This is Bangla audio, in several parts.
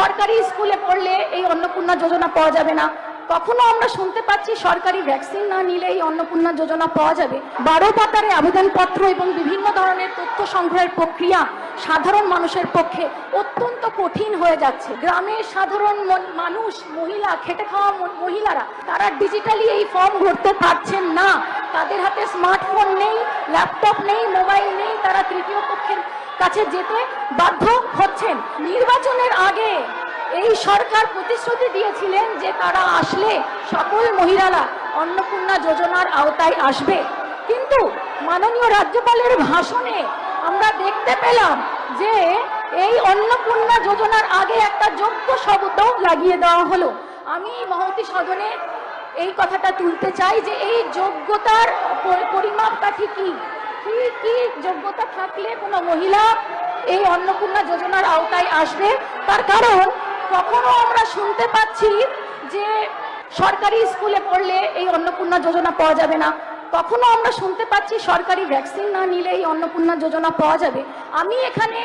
সরকারি স্কুলে পড়লে এই অন্নপূর্ণা যোজনা পাওয়া যাবে না, কখনো আমরা শুনতে পাচ্ছি সরকারি ভ্যাকসিন না নিলে এই অন্নপূর্ণা যোজনা পাওয়া যাবে। 12 পাতারে আবেদনপত্র এবং বিভিন্ন ধরনের তথ্য সংগ্রহের প্রক্রিয়া সাধারণ মানুষের পক্ষে অত্যন্ত কঠিন হয়ে যাচ্ছে। গ্রামের সাধারণ মানুষ, মহিলা, খেটে খাওয়া মহিলারা তারা ডিজিটালি এই ফর্ম ভরতে পারছেন না। তাদের হাতে স্মার্টফোন নেই, ল্যাপটপ নেই, মোবাইল নেই, তারা তৃতীয় পক্ষের কাছে যেতে বাধ্য হচ্ছেন। নির্বাচনের আগে এই সরকার প্রতিশ্রুতি দিয়েছিলেন যে তারা আসলে সকল মহিলারা অন্নপূর্ণা যোজনার আওতায় আসবে, কিন্তু মাননীয় রাজ্যপালের ভাষণে আমরা দেখতে পেলাম যে এই অন্নপূর্ণা যোজনার আগে একটা যোগ্য শব্দ লাগিয়ে দেওয়া হলো। আমি মহতী সদনে এই কথাটা তুলতে চাই যে এই যোগ্যতার পরিমাপকাঠি কি কি যোগ্যতা থাকলে কোনো মহিলা এই অন্নপূর্ণা যোজনার আওতায় আসবে। তার কারণ কখনো আমরা শুনতে পাচ্ছি যে সরকারি স্কুলে পড়লে এই অন্নপূর্ণা যোজনা পাওয়া যাবে না, কখনো আমরা শুনতে পাচ্ছি সরকারি ভ্যাকসিন না নিলে এই অন্নপূর্ণা যোজনা পাওয়া যাবে। আমি এখানে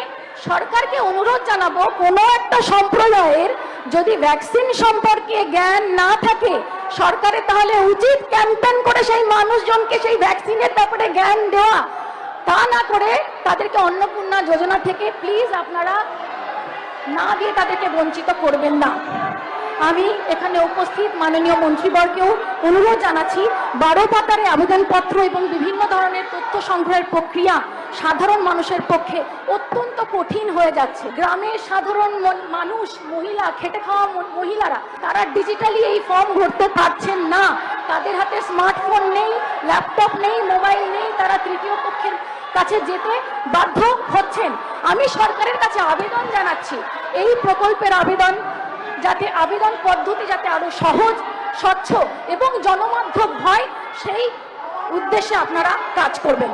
সরকারকে অনুরোধ জানাবো, কোনো একটা সম্প্রদায়ের যদি ভ্যাকসিন সম্পর্কে জ্ঞান না থাকে, সরকারের তাহলে উচিত ক্যাম্পেইন করে সেই মানুষজনকে সেই ভ্যাকসিনের ব্যাপারে জ্ঞান দেওয়া। তা না করে তাদেরকে অন্নপূর্ণা যোজনা থেকে প্লিজ আপনারা না দিয়ে তাদেরকে বঞ্চিত করবেন না। আমি এখানে উপস্থিত মাননীয় মন্ত্রীবর্গকেও অনুরোধ জানাচ্ছি, 12 পাতারে আবেদনপত্র এবং বিভিন্ন ধরনের তথ্য সংগ্রহের প্রক্রিয়া সাধারণ মানুষের পক্ষে অত্যন্ত কঠিন হয়ে যাচ্ছে। গ্রামের সাধারণ মানুষ, মহিলা, খেটে খাওয়া মহিলারা তারা ডিজিটালি এই ফর্ম ভরতে পারছেন না। তাদের হাতে স্মার্টফোন নেই, ল্যাপটপ নেই, মোবাইল নেই, তারা তৃতীয় পক্ষের কাছে যেতে বাধ্য হচ্ছেন। আমি সরকারের কাছে আবেদন জানাচ্ছি, এই প্রকল্পের আবেদন পদ্ধতি যাতে আরো সহজ, স্বচ্ছ এবং জনমাধ্যম হয়, সেই উদ্দেশ্যে আপনারা কাজ করবেন।